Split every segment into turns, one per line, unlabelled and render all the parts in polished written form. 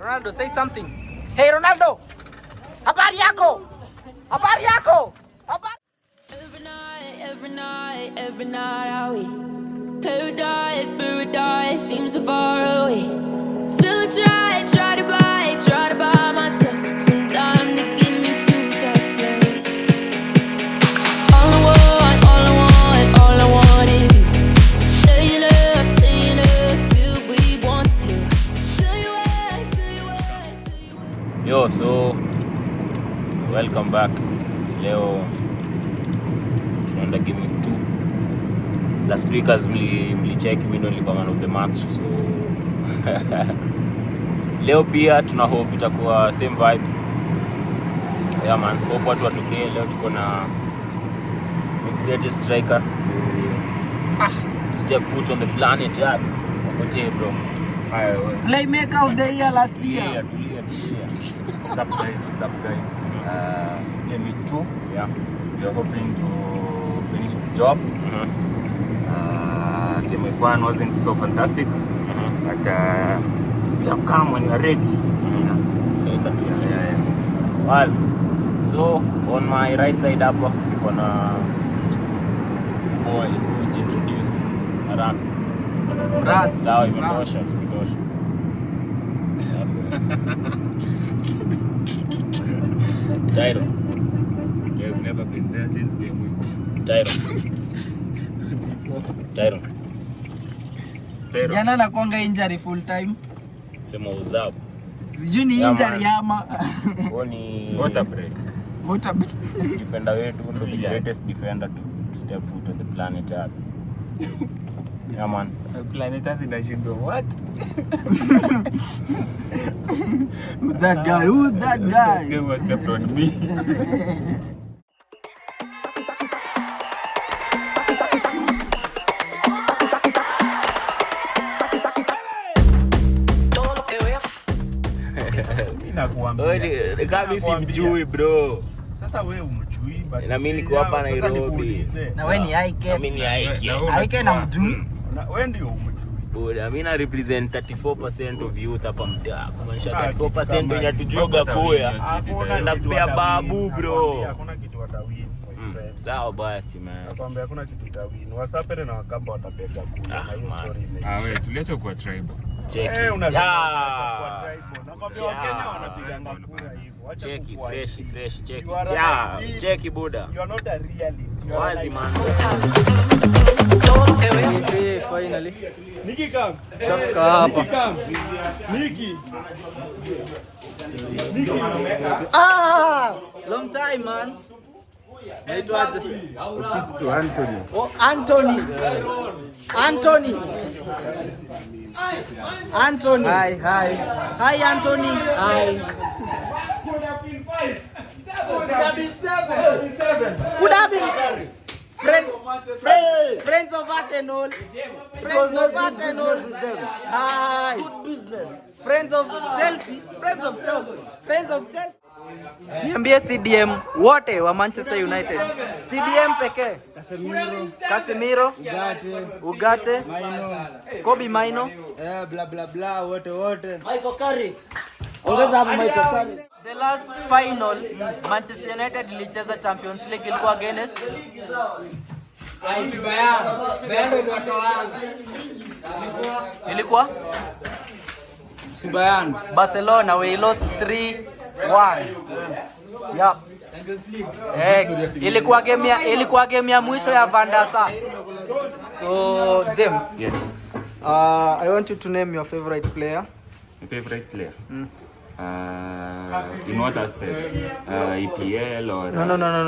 Ronaldo, say something. Hey Ronaldo. Habari yako? Habari yako? Habari.
Every night are we paradise seems so far away. Still try to buy myself some time to get me to that place. All I want is you. Staying up till we want to. Till you wait.
Yo, so welcome back. Leo tunaenda game 2. Last week as mlicheck mimi ndo nilikuwa man of the match, so leo pia tuna hope itakuwa same vibes. Yeah man, hope watu watokee. Leo tuko na the greatest striker to step foot on the planet Earth. Wakote bro.
Playmaker of the year last year.
Yeah.
Sup guys. Game 2.
Yeah.
We are hoping to finish the job. Game 1 wasn't so fantastic, but we have come when we are ready.
Yeah. Well, so on my right side hapa niko na boy who introduce Aran.
Ras.
Sawa, imetosha. Tyron.
He has never been there since game week.
Tyron.
Jana nakuanga injury full time.
Sema uzao.
Sijui ni injury ama.
Ni
Water break.
Defender wetu ndo the greatest defender to step foot on the planet Earth. Yeah man.
Planet Earth inashindwa what?
Who's that guy?
This game was stepped on me.
Kama simjui bro.
Sasa wewe umchui but
na mimi niko hapa Nairobi.
Na wewe ni Ike.
Mimi ni Ike.
Ike na mjui.
Wewe ndio umchui.
Bora mimi na represent 34% of youth hapa mtaa. Kumaanisha 34% wenye tujoga koya. Na kupea babu bro.
Hakuna kitu watawini.
Sawa basi man.
Nakwambia hakuna kitu watawini. Wasapere na Wakamba watapeka kula na hiyo story ile.
Wewe tuliacha kwa tribal.
Check.
Unasema kwa tribal. Nakwambia Wakenya wanapiganga kura hivyo. Acha
Check
kukua
fresh check. Check buda.
You are not a realist. You are
Wazi man.
Finally.
Niki come.
Shafika hapa.
Niki.
Long time man. Naitwaje?
Anthony.
Oh, Anthony. Hi. Hi Anthony. Hi. Could have been friends of Arsenal. Friends of Arsenal with them. Hi. Good business. Friends of Chelsea. Friends of Chelsea. Niambie CDM wote wa Manchester United. CDM pekee. Casemiro. Ugarte. Kobe Maino.
Bla wote.
Michael Carrick. Ongeza hapo Michael Carrick. The last final Manchester United ilicheza Champions League ilikuwa against ilikuwa
Bayern.
Barcelona. We lost 3-1. Yeah. Ilikuwa game ya mwisho ya Van der Sar. So James.
Yes.
I want you to name your favorite player.
My favorite player. In what aspect? EPL or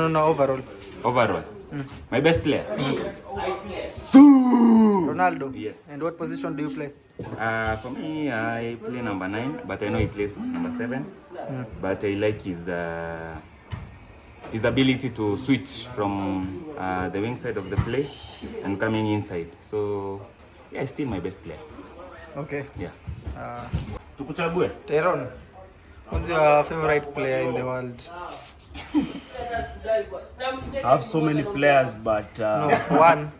No, overall.
overall? My best player.
Ronaldo.
Yes.
And what position do you play?
For me, I play number 9, but I know he plays number 7. But I like his ability to switch from the wing side of the play and coming inside. So yeah, he's still my best player.
Okay.
Yeah.
Tukuchague.
Tyron, who's your favorite player in the world?
I have so many players but
No, one.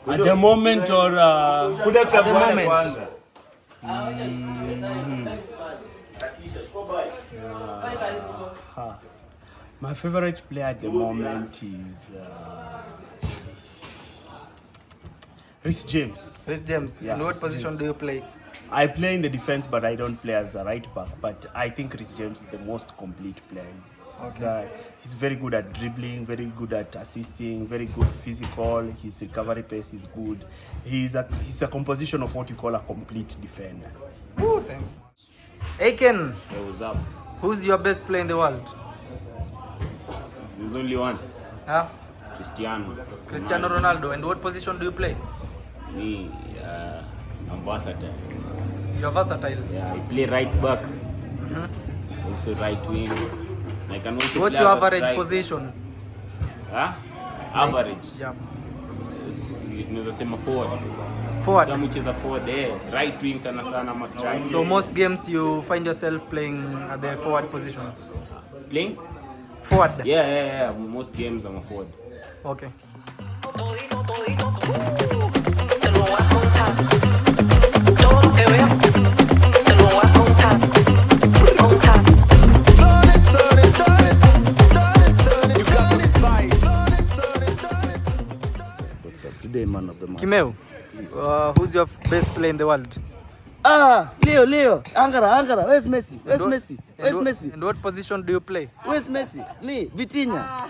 at the moment or
At the moment.
My favorite player at the moment is Reece James.
Reece James.
Yeah,
In what
Reece
position
James.
do you play?
I play in the defense, but I don't play as a right back. But I think Reece James is the most complete player. He's very good at dribbling, very good at assisting, very good physical. His recovery pace is good. He's a composition of what you call a complete defender.
Woo, thanks. Aiken,
Hey, what's up?
who's your best player in the world?
There's only one.
Huh?
Cristiano
Ronaldo. And what position do you play?
Me, I'm versatile.
You're versatile.
Yeah, I play right back. Also right wing. I can also
What's
play
your
as a
average
striker.
position?
Huh? Average.
Yeah.
Tunaweza sema forward.
Forward.
Some which is a forward there. Right wing sana sana ama striker.
So most games you find yourself playing at the forward position?
Playing?
Forward.
Yeah. Most games I'm a forward.
Okay.
Today, man of the match.
Kimeu, who's your best player in the world?
Leo. Angara. Where's Messi?
And what position do you play?
Where's Messi? Me, Vitinha.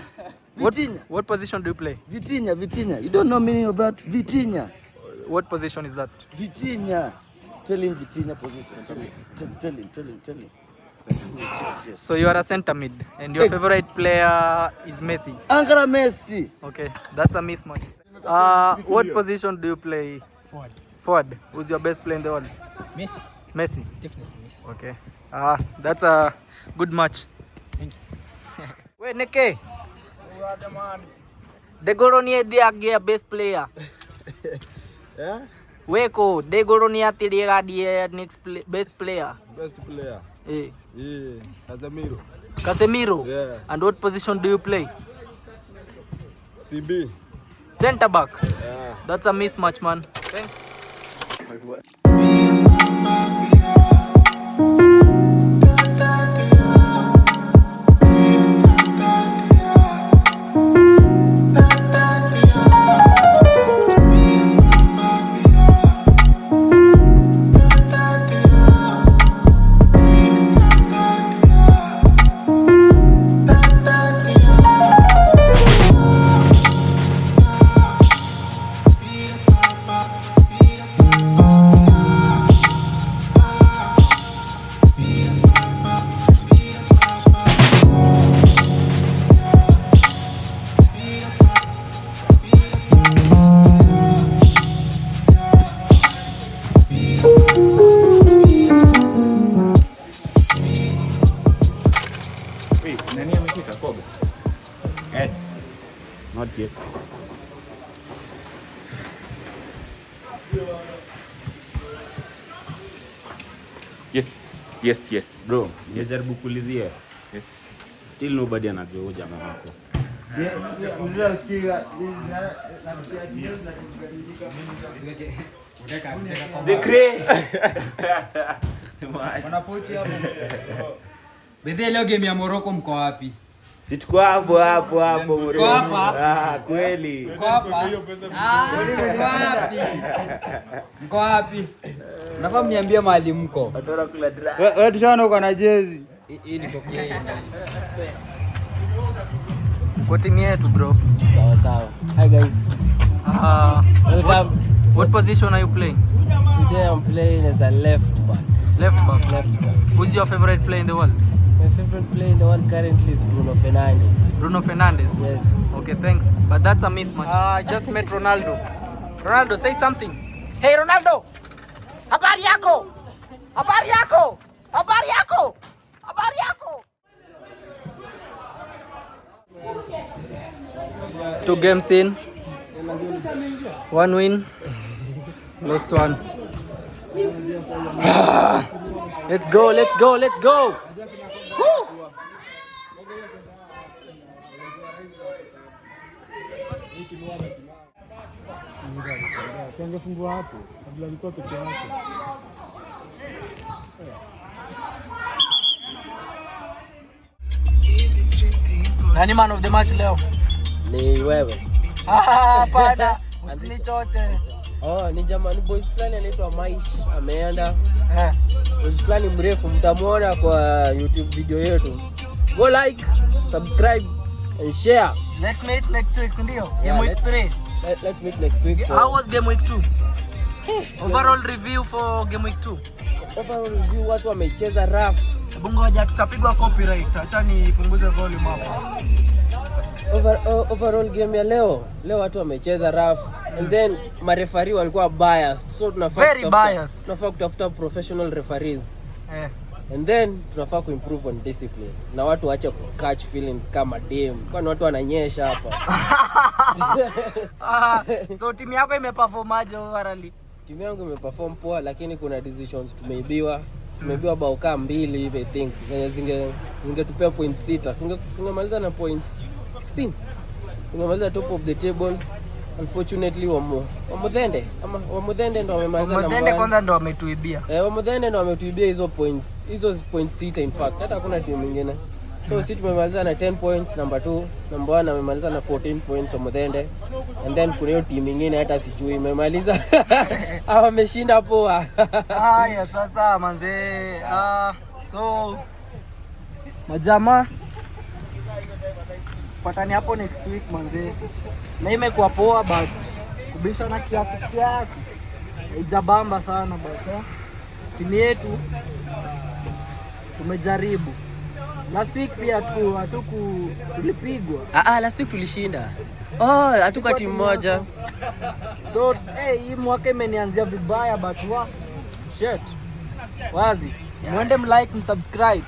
What position do you play?
Vitinha. You don't know meaning of that? Vitinha.
What position is that?
Vitinha. Tell him Vitinha position. Tell him. Yes.
So you are a center mid, and your favorite player is Messi.
Angara Messi.
Okay, that's a mismatch. What position do you play? Forward. Who's your best player in the world? Messi.
Definitely Messi.
Okay. That's a good match.
Thank
you. Wait, Neke. Degoronia dia best player.
Yeah?
Weko, Degoronia dia next best player.
Best player.
Eh.
Yeah.
Casemiro.
Yeah.
And what position do you play?
CB.
Center back.
Yeah.
That's a mismatch, man. Thanks.
Not yet.
Yes, bro.
Nijaribu kuulizia.
Yes.
Still nobody anajua huyu jamaa wako.
The great.
Bedhe, leo game ya Morocco mko wapi?
Si tuko hapo
Mko hapa?
Kweli.
Mko hapa? Mko wapi? Mko wapi? Unafaa mniambie mahali mko.
Wewe tushaona uko na jezi.
Hii ni kokei.
Kwa timu yetu, bro.
Sawa. Hi guys. Welcome.
What position are you playing?
Today I'm playing as a left back.
Left back. Who's your favorite player in the world?
My favorite player in the world currently is Bruno Fernandes.
Bruno Fernandes?
Yes.
Okay, thanks. But that's a mismatch. I just met Ronaldo. Ronaldo, say something. Hey, Ronaldo! Habari yako! Habari yako! Habari yako! Habari yako! 2 games in. 1 win. Lost 1. Let's go! Woo! Nani man of the match leo?
Ni wewe.
Hapana. Usinichoche.
Ni jamani boys fulani anaitwa Maish ameenda. Boys fulani mrefu mtamuona kwa YouTube video yetu. Go like, subscribe and share.
Let's meet next week, ndio? Game week 3.
Let's meet next week.
How was game week 2? Overall review for game week 2.
Overall review, watu wamecheza rough.
Ngoja tutapigwa copyright. Acha nipunguze volume hapa.
Overall game ya leo watu wamecheza rough and then marefari walikuwa biased, so tunafaa kutafuta professional referees and then tunafaa kuimprove on discipline na watu waache catch feelings kama dem, kwani watu wananyesha hapa.
So timu yako imeperform aje overall?
Timu yangu imeperform poa, lakini kuna decisions tumeibiwa bao kama 2 hivi I think zingetupea points 6. Tungemaliza na points 16. Tungemaliza top of the table. Unfortunately Wamudhende ndo wamemaliza na
Wamudhende kwanza ndo wametuibia.
Wamudhende ndo wametuibia hizo points 6 in fact. Hata hakuna timu nyingine. So sisi tumemaliza na 10 points, number 2, number 1 amemaliza na 14 points Wamudhende. And then kuna hiyo timu nyingine hata sijui imemaliza. Wameshinda poa.
Haya sasa manze. So majama patani hapo next week manze. Na imekuwa poa but kubishana kiasi. Ijabamba sana but timu yetu tumejaribu. Last week pia tulipigwa.
Last week tulishinda. Hatuka timu moja.
So hii mwaka imenianzia vibaya but shit. Wazi. Mwende mlike, msubscribe.